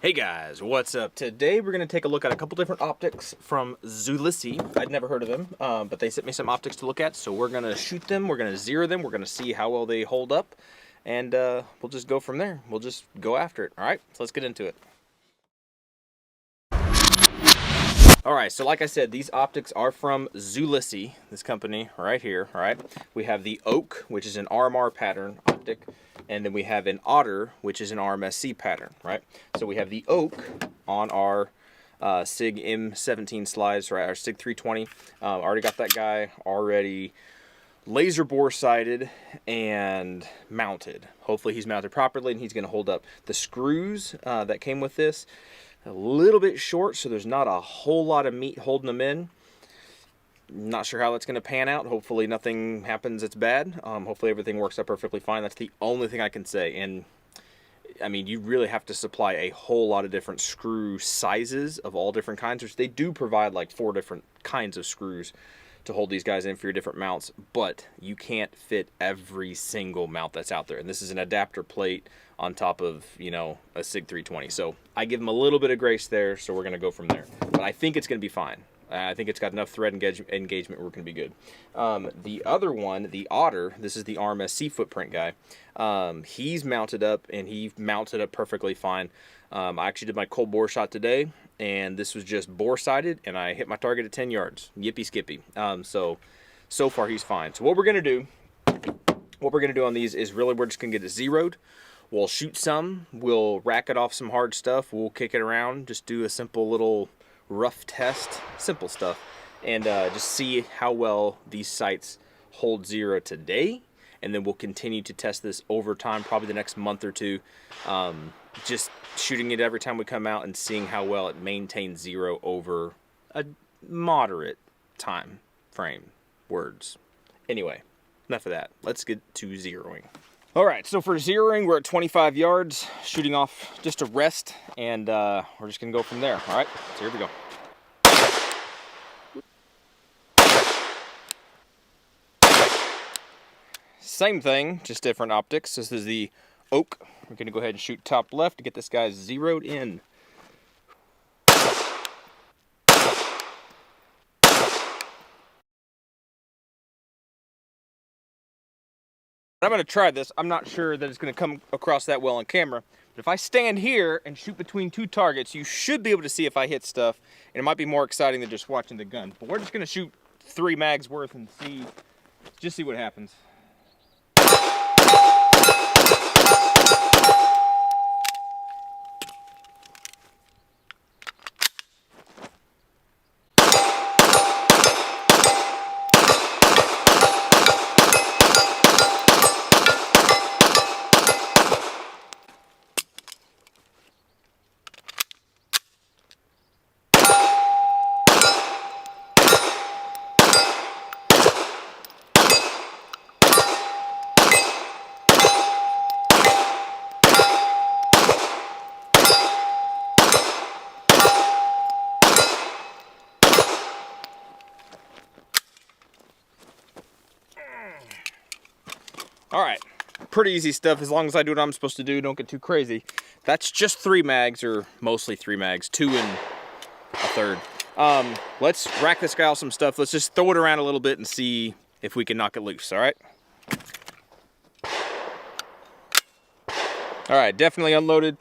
Hey guys, what's up? Today we're going to take a look at a couple different optics from Zulisy. I'd never heard of them, but they sent me some optics to look at, so we're going to shoot them, we're going to zero them, we're going to see how well they hold up, and we'll just go from there. We'll just go after it. Alright, so let's get into it. Alright, so like I said, these optics are from Zulisy, this company right here. Alright, we have the Oak, which is an RMR pattern optic, and then we have an OTTER, which is an RMSC pattern, right? So we have the Oak on our SIG M17 slides, right? Our SIG 320. Already got that guy already laser bore sighted and mounted. Hopefully he's mounted properly and he's going to hold up. The screws that came with this, a little bit short, so there's not a whole lot of meat holding them in. Not sure how that's going to pan out. Hopefully nothing happens that's bad. Hopefully everything works out perfectly fine. That's the only thing I can say. And I mean, you really have to supply a whole lot of different screw sizes of all different kinds, which they do provide like 4 different kinds of screws to hold these guys in for your different mounts, but you can't fit every single mount that's out there. And this is an adapter plate on top of, you know, a SIG 320. So I give them a little bit of grace there, so we're going to go from there. But I think it's going to be fine. I think it's got enough thread engagement, we're going to be good. The other one, the OTTER, this is the RMSC footprint guy. He's mounted up, and he mounted up perfectly fine. I actually did my cold bore shot today, and this was just bore sighted, and I hit my target at 10 yards. Yippee skippy. So far he's fine. So what we're going to do on these is really we're just going to get it zeroed. We'll shoot some. We'll rack it off some hard stuff. We'll kick it around. Just do a simple little rough test, simple stuff, and just see how well these sights hold zero today, and then we'll continue to test this over time, probably the next month or two, just shooting it every time we come out and seeing how well it maintains zero over a moderate time frame. Words. Anyway, enough of that. Let's get to zeroing. Alright, so for zeroing, we're at 25 yards, shooting off just a rest, and we're just going to go from there. Alright, so here we go. Same thing, just different optics. This is the Oak. We're going to go ahead and shoot top left to get this guy zeroed in. I'm going to try this. I'm not sure that it's going to come across that well on camera. But if I stand here and shoot between 2 targets, you should be able to see if I hit stuff. And it might be more exciting than just watching the gun. But we're just going to shoot 3 mags worth and just see what happens. Alright, pretty easy stuff as long as I do what I'm supposed to do, don't get too crazy. That's just 3 mags, or mostly 3 mags, 2 and a third. Let's rack this guy off some stuff. Let's just throw it around a little bit and see if we can knock it loose, alright? Alright, definitely unloaded.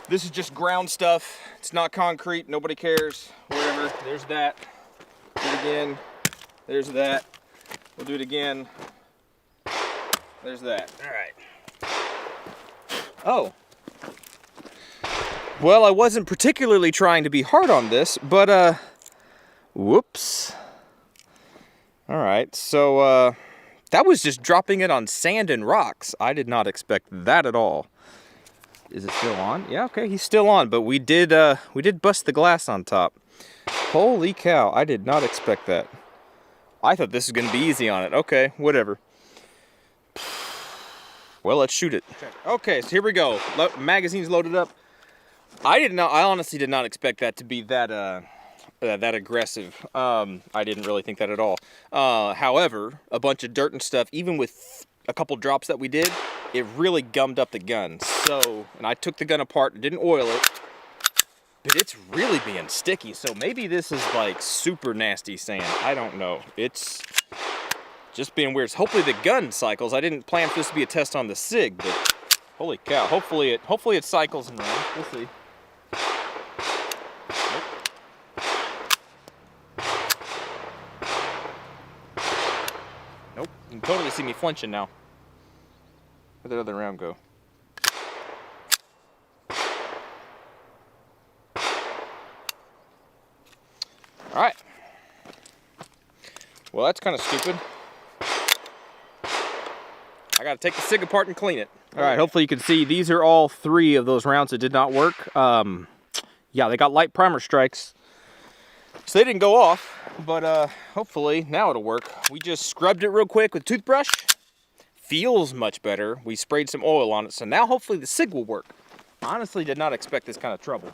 This is just ground stuff. It's not concrete, nobody cares, whatever. There's that. Do it again. There's that. We'll do it again. There's that. Alright. Oh. Well, I wasn't particularly trying to be hard on this, but, whoops. Alright, so, that was just dropping it on sand and rocks. I did not expect that at all. Is it still on? Yeah, okay, he's still on, but we did bust the glass on top. Holy cow, I did not expect that. I thought this was going to be easy on it. Okay, whatever. Well, let's shoot it. Okay, so here we go. Magazine's loaded up. I honestly did not expect that to be that aggressive. I didn't really think that at all. However, a bunch of dirt and stuff, even with a couple drops that we did, it really gummed up the gun. So, and I took the gun apart and didn't oil it, but it's really being sticky. So maybe this is like super nasty sand. I don't know. It's just being weird. Hopefully the gun cycles. I didn't plan for this to be a test on the SIG, but holy cow. Hopefully it cycles and runs. We'll see. Nope. You can totally see me flinching now. Where'd that other round go? Alright. Well, that's kind of stupid. I gotta take the SIG apart and clean it. Alright, hopefully you can see these are all 3 of those rounds that did not work. Yeah, they got light primer strikes. So they didn't go off, but hopefully now it'll work. We just scrubbed it real quick with a toothbrush. Feels much better. We sprayed some oil on it, so now hopefully the SIG will work. Honestly, did not expect this kind of trouble.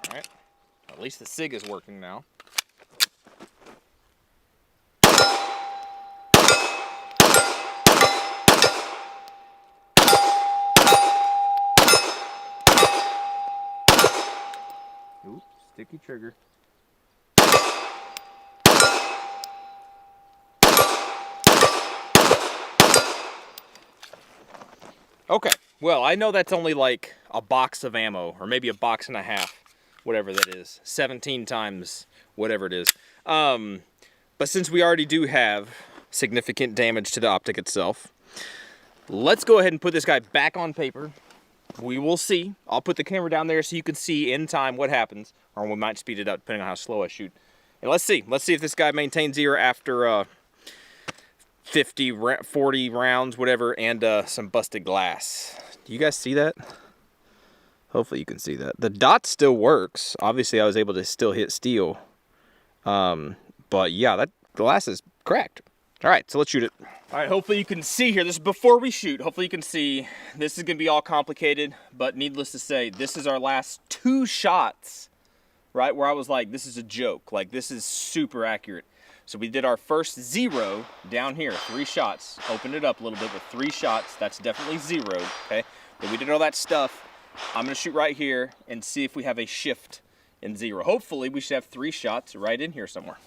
Alright, at least the SIG is working now. Oops, sticky trigger. Okay, well, I know that's only like a box of ammo, or maybe a box and a half, whatever that is. 17 times whatever it is. But since we already do have significant damage to the optic itself, let's go ahead and put this guy back on paper. We will see. I'll put the camera down there so you can see in time what happens, or we might speed it up depending on how slow I shoot. And let's see. Let's see if this guy maintains 0 after 50, 40 rounds, whatever, and some busted glass. Do you guys see that? Hopefully you can see that. The dot still works. Obviously I was able to still hit steel. But yeah, that glass is cracked. All right, so let's shoot it. All right, hopefully you can see here. This is before we shoot. Hopefully you can see. This is gonna be all complicated, but needless to say, this is our last 2 shots, right? Where I was like, this is a joke. Like, this is super accurate. So we did our first 0 down here, 3 shots. Opened it up a little bit with 3 shots. That's definitely 0, okay? But we did all that stuff. I'm gonna shoot right here and see if we have a shift in 0. Hopefully we should have 3 shots right in here somewhere.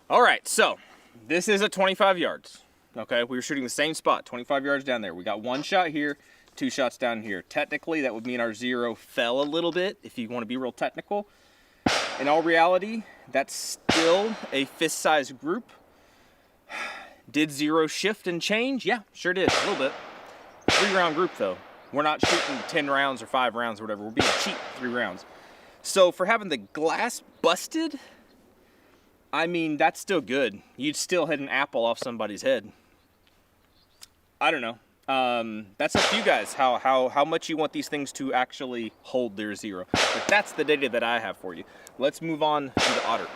All right, so this is at 25 yards. Okay, we were shooting the same spot, 25 yards down there. We got 1 shot here, 2 shots down here. Technically, that would mean our 0 fell a little bit, if you want to be real technical. In all reality, that's still a fist-sized group. Did 0 shift and change? Yeah, sure did, a little bit. 3-round group, though. We're not shooting 10 rounds or 5 rounds or whatever. We're being cheap 3 rounds. So for having the glass busted, I mean, that's still good. You'd still hit an apple off somebody's head. I don't know. That's up to you guys, how much you want these things to actually hold their 0. But that's the data that I have for you. Let's move on to the otter.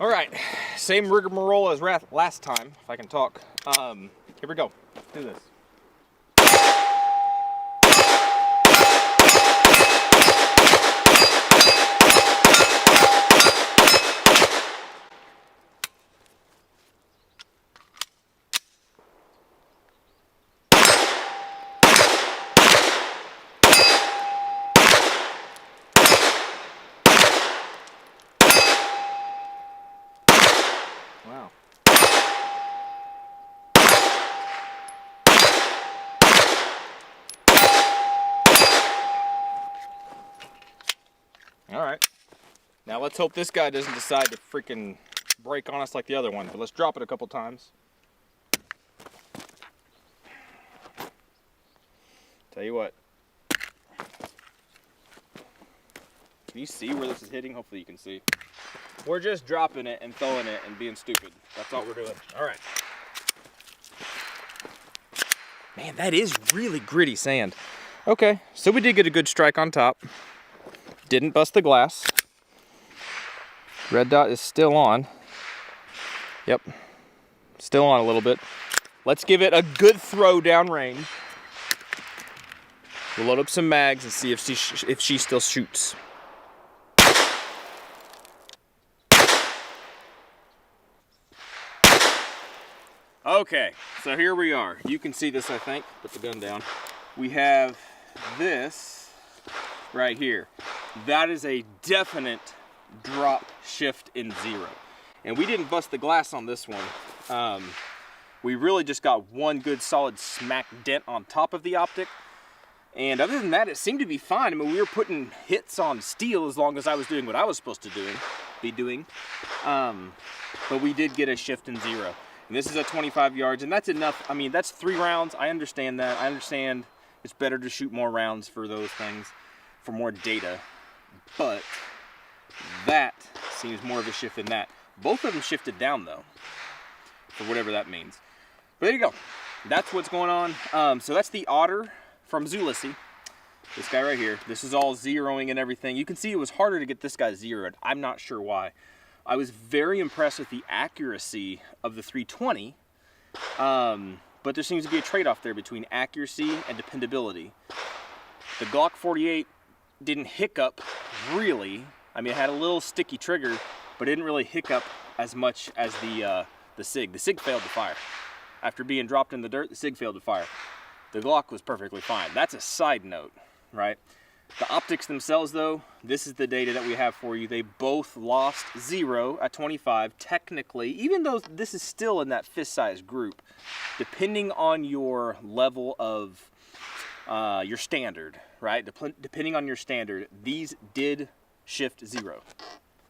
All right, same rigmarole as last time, if I can talk. Here we go. Let's do this. Wow. All right. Now let's hope this guy doesn't decide to freaking break on us like the other one, but let's drop it a couple times. Tell you what. Can you see where this is hitting? Hopefully you can see. We're just dropping it and throwing it and being stupid. That's all we're doing. All right. Man, that is really gritty sand. Okay, so we did get a good strike on top. Didn't bust the glass. Red dot is still on. Yep, still on a little bit. Let's give it a good throw downrange. We'll load up some mags and see if she still shoots. Okay, so here we are. You can see this, I think. Put the gun down. We have this right here. That is a definite drop shift in zero. And we didn't bust the glass on this one. We really just got one good solid smack dent on top of the optic. And other than that, it seemed to be fine. I mean, we were putting hits on steel as long as I was doing what I was supposed to be doing. But we did get a shift in zero. And this is at 25 yards, and that's enough. I mean, that's 3 rounds. I understand that. I understand it's better to shoot more rounds for those things, for more data. But that seems more of a shift than that. Both of them shifted down, though, for whatever that means. But there you go. That's what's going on. So that's the OTTER from Zulisy. This guy right here. This is all zeroing and everything. You can see it was harder to get this guy zeroed. I'm not sure why. I was very impressed with the accuracy of the 320, but there seems to be a trade-off there between accuracy and dependability. The Glock 48 didn't hiccup, really. I mean, it had a little sticky trigger, but it didn't really hiccup as much as the SIG. The SIG failed to fire. After being dropped in the dirt, the SIG failed to fire. The Glock was perfectly fine. That's a side note, right? The optics themselves, though, this is the data that we have for you. They both lost 0 at 25, technically, even though this is still in that fist-sized group, depending on your level of your standard, right? Depending on your standard, these did shift 0.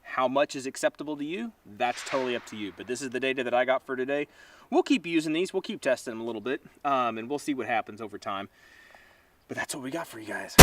How much is acceptable to you? That's totally up to you. But this is the data that I got for today. We'll keep using these. We'll keep testing them a little bit, and we'll see what happens over time. But that's what we got for you guys.